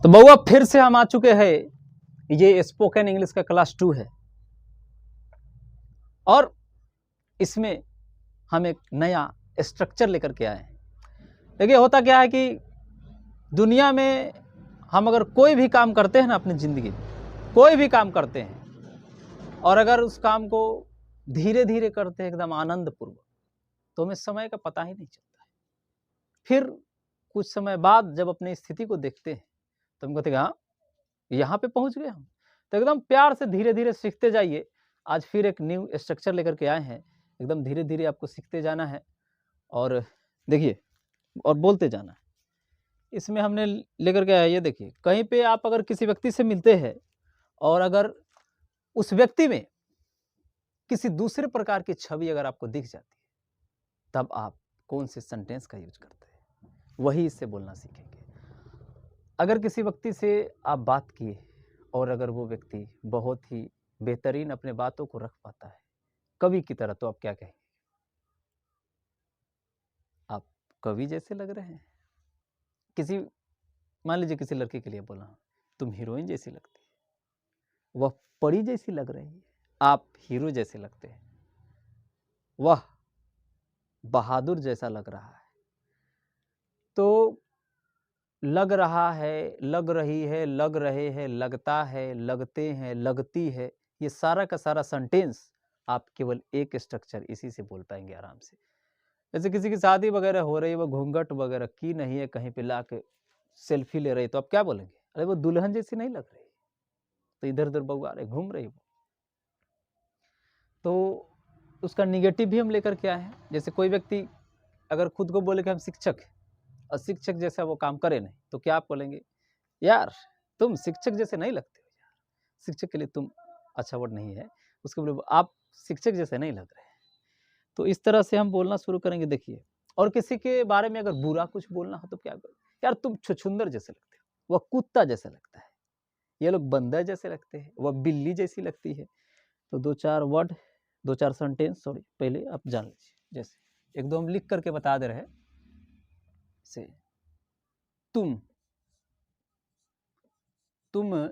तो बउआ फिर से हम आ चुके हैं। ये स्पोकन इंग्लिश का क्लास 2 है और इसमें हम एक नया स्ट्रक्चर लेकर के आए हैं। देखिए होता क्या है कि दुनिया में हम अगर कोई भी काम करते हैं ना, अपनी ज़िंदगी में कोई भी काम करते हैं और अगर उस काम को धीरे धीरे करते हैं एकदम आनंद पूर्वक, तो हमें समय का पता ही नहीं चलता है। फिर कुछ समय बाद जब अपनी स्थिति को देखते हैं तो हम कहते हैं हाँ, यहाँ पे पहुँच गए हम। तो एकदम प्यार से धीरे धीरे सीखते जाइए। आज फिर एक न्यू स्ट्रक्चर लेकर के आए हैं। एकदम धीरे धीरे आपको सीखते जाना है और देखिए और बोलते जाना है। इसमें हमने लेकर के आया, ये देखिए, कहीं पे आप अगर किसी व्यक्ति से मिलते हैं और अगर उस व्यक्ति में किसी दूसरे प्रकार की छवि अगर आपको दिख जाती है, तब आप कौन से सेंटेंस का यूज करते हैं, वही इससे बोलना सीखेंगे। अगर किसी व्यक्ति से आप बात किए और अगर वो व्यक्ति बहुत ही बेहतरीन अपने बातों को रख पाता है कवि की तरह, तो आप क्या कहेंगे? आप कवि जैसे लग रहे हैं। किसी मान लीजिए किसी लड़के के लिए बोला, तुम हीरोइन जैसी लगती है, वह परी जैसी लग रही है, आप हीरो जैसे लगते हैं, वह बहादुर जैसा लग रहा है। तो लग रहा है, लग रही है, लग रहे हैं, लगता है, लगते हैं, लगती है, ये सारा का सारा सेंटेंस आप केवल एक स्ट्रक्चर इसी से बोल पाएंगे आराम से। जैसे किसी की शादी वगैरह हो रही है, वो घूंघट वगैरह की नहीं है, कहीं पे ला के सेल्फी ले रही, तो आप क्या बोलेंगे? अरे वो दुल्हन जैसी नहीं लग रही, तो इधर उधर बउआ रहे, घूम रही वो। तो उसका निगेटिव भी हम लेकर के आए हैं। जैसे कोई व्यक्ति अगर खुद को बोले कि हम शिक्षक हैं और शिक्षक जैसा वो काम करे नहीं, तो क्या आप बोलेंगे? यार तुम शिक्षक जैसे नहीं लगते हो यार, शिक्षक के लिए तुम अच्छा वर्ड नहीं है, उसके बोले आप शिक्षक जैसे नहीं लग रहे हैं। तो इस तरह से हम बोलना शुरू करेंगे। देखिए, और किसी के बारे में अगर बुरा कुछ बोलना हो तो क्या करें? यार तुम छुछुंदर जैसे लगते हो, वह कुत्ता जैसा लगता है, ये लोग बंदर जैसे लगते हैं, वह बिल्ली जैसी लगती है। तो दो चार वर्ड, दो चार सेंटेंस सॉरी पहले आप जान लीजिए। जैसे एक दो हम लिख करके बता दे रहे हैं से, तुम तुम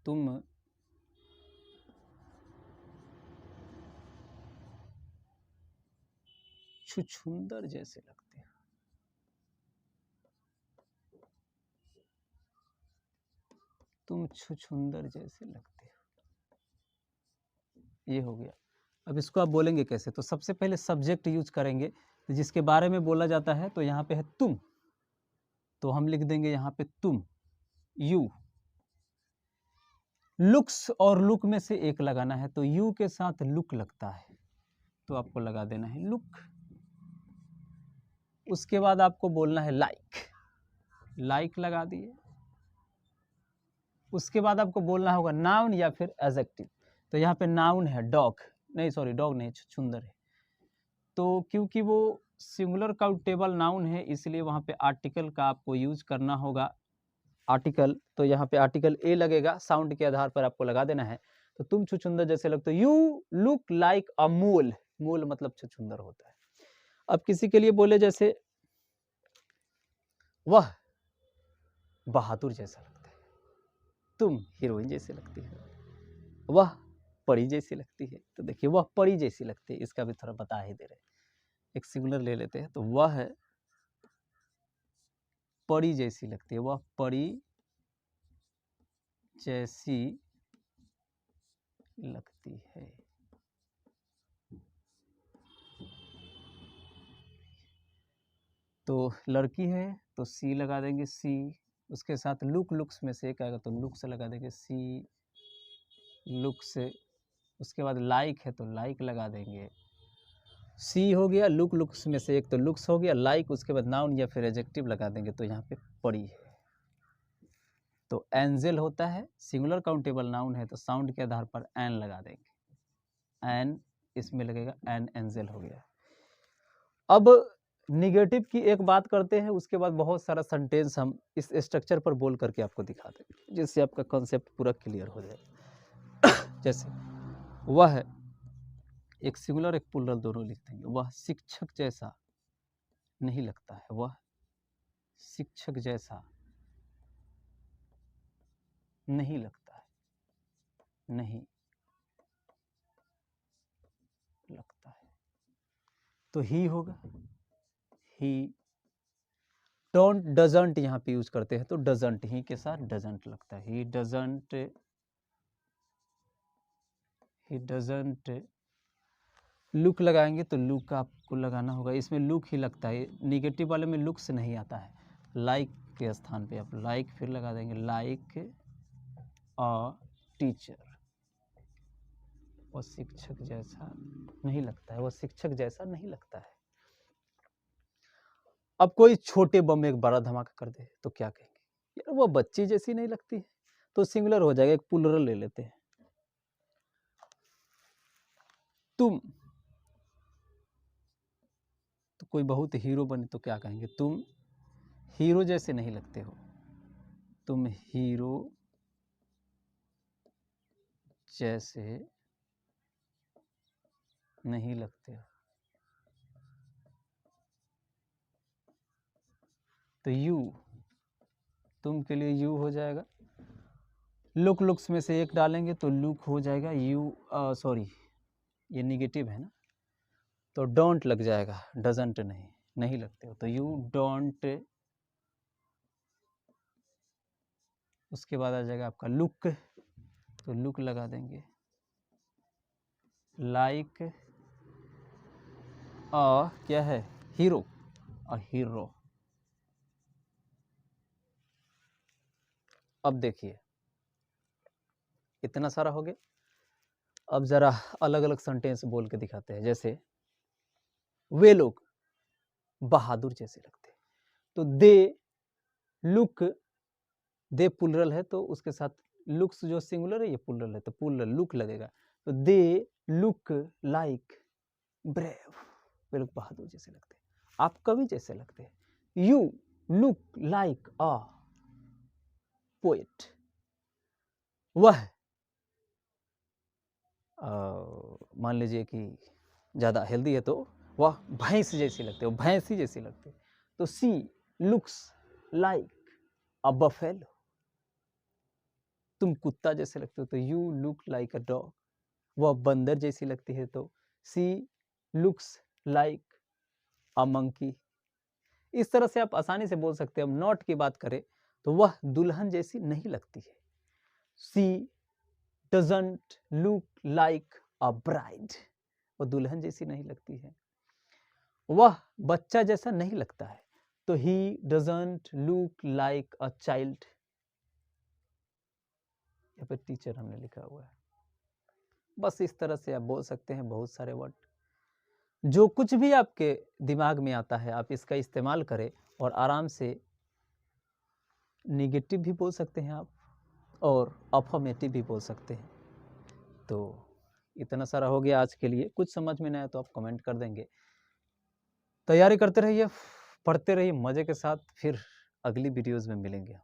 तुम छुछुंदर जैसे लगते हो, तुम छुछुंदर जैसे लगते हो। ये हो गया। अब इसको आप बोलेंगे कैसे? तो सबसे पहले सब्जेक्ट यूज करेंगे, जिसके बारे में बोला जाता है। तो यहाँ पे है तुम, तो हम लिख देंगे यहाँ पे तुम, यू। लुक्स और लुक में से एक लगाना है, तो यू के साथ लुक लगता है, तो आपको लगा देना है लुक। उसके बाद आपको बोलना है लाइक, लाइक लगा दिए। उसके बाद आपको बोलना होगा नाउन या फिर एडजेक्टिव। तो यहाँ पे नाउन है डॉग, नहीं सॉरी डॉग नहीं, छुछुंदर है। तो क्योंकि वो सिंगुलर काउंटेबल नाउन है, इसलिए वहाँ पे आर्टिकल का आपको यूज करना होगा, आर्टिकल। तो यहाँ पे आर्टिकल ए लगेगा, साउंड के आधार पर आपको लगा देना है। तो तुम छुछुंदर जैसे लगते हो, यू लुक लाइक अ मोल, मोल मतलब छुछुंदर होता है। अब किसी के लिए बोले जैसे, वह बहादुर जैसा लगता है, तुम हीरोइन जैसे लगती है, वह परी जैसी लगती है। तो देखिए वह परी जैसी लगती है, इसका भी थोड़ा बता ही दे रहे हैं। एक सिंगुलर ले लेते हैं, तो वह परी जैसी लगती है, वह परी जैसी लगती है। तो लड़की है तो सी लगा देंगे, सी। उसके साथ लुक, लुक्स में से एक आएगा तो लुक से लगा देंगे, सी लुक से। उसके बाद लाइक है तो लाइक लगा देंगे, सी हो गया। लुक, लुक्स में से एक तो लुक्स हो गया, लाइक। उसके बाद नाउन या फिर एडजेक्टिव लगा देंगे, तो यहाँ पे परी है। तो एंजल होता है, सिंगुलर काउंटेबल नाउन है, तो साउंड के आधार पर एन लगा देंगे, एन इसमें लगेगा, एन एंजल हो गया। अब निगेटिव की एक बात करते हैं, उसके बाद बहुत सारा सेंटेंस हम इस स्ट्रक्चर पर बोल करके आपको दिखा देंगे, जिससे आपका कॉन्सेप्ट पूरा क्लियर हो जाए। जैसे वह है, एक सिंगुलर एक प्लुरल दोनों लिख देंगे, वह शिक्षक जैसा नहीं लगता है, वह शिक्षक जैसा नहीं लगता है, नहीं लगता है, तो ही होगा, ही। डोंट डजंट यहाँ पे यूज करते हैं तो डजंट, ही के साथ डजंट लगता है, ही डजंट। लुक लगाएंगे तो लुक आपको लगाना होगा, इसमें लुक ही लगता है, निगेटिव वाले में लुक से नहीं आता है। लाइक के स्थान पे आप लाइक फिर लगा देंगे, लाइक अ टीचर, वह शिक्षक जैसा नहीं लगता है, वह शिक्षक जैसा नहीं लगता है। अब कोई छोटे बम में एक बड़ा धमाका कर दे तो क्या कहेंगे, यार वह बच्ची जैसी नहीं लगती है, तो सिंगुलर हो जाएगा, एक प्लूरल ले लेते हैं। तुम, तो कोई बहुत हीरो बने तो क्या कहेंगे, तुम हीरो जैसे नहीं लगते हो, तुम हीरो जैसे नहीं लगते हो। तो यू, तुम के लिए यू हो जाएगा, लुक्स में से एक डालेंगे तो लुक हो जाएगा, यू सॉरी ये निगेटिव है ना, तो डोंट लग जाएगा, डजंट नहीं, नहीं लगते हो, तो यू डोंट। उसके बाद आ जाएगा आपका लुक, तो लुक लगा देंगे, लाइक क्या है, हीरो, अ हीरो। अब देखिए इतना सारा हो गया, अब जरा अलग अलग सेंटेंस बोल के दिखाते हैं। जैसे वे लोग बहादुर जैसे लगते हैं, तो दे लुक, दे प्लुरल है तो उसके साथ लुक्स जो सिंगुलर है ये प्लुरल है, तो प्लुरल लुक लगेगा, तो दे लुक लाइक ब्रेव, वे लोग बहादुर जैसे लगते हैं, आप कवि जैसे लगते हैं। You look like a poet, वह मान लीजिए कि ज़्यादा हेल्दी है तो वह भैंस जैसी लगते हो, भैंसी जैसी लगते, तो सी लुक्स लाइक अ बफेलो, तुम कुत्ता जैसे लगते हो तो you look like a dog, वह बंदर जैसी लगती है तो सी लुक्स लाइक अ मंकी। इस तरह से आप आसानी से बोल सकते हैं। अब नॉट की बात करें तो वह दुल्हन जैसी नहीं लगती है, she doesn't look like a bride, वह दुल्हन जैसी नहीं लगती है। वह बच्चा जैसा नहीं लगता है, तो he doesn't look like a child, यहाँ पे टीचर हमने लिखा हुआ है। बस इस तरह से आप बोल सकते हैं बहुत सारे वर्ड, जो कुछ भी आपके दिमाग में आता है आप इसका इस्तेमाल करें और आराम से निगेटिव भी बोल सकते हैं आप और अफर्मेटिव भी बोल सकते हैं। तो इतना सारा हो गया आज के लिए, कुछ समझ में नहीं आया तो आप कमेंट कर देंगे। तैयारी करते रहिए, पढ़ते रहिए मज़े के साथ, फिर अगली वीडियोज़ में मिलेंगे।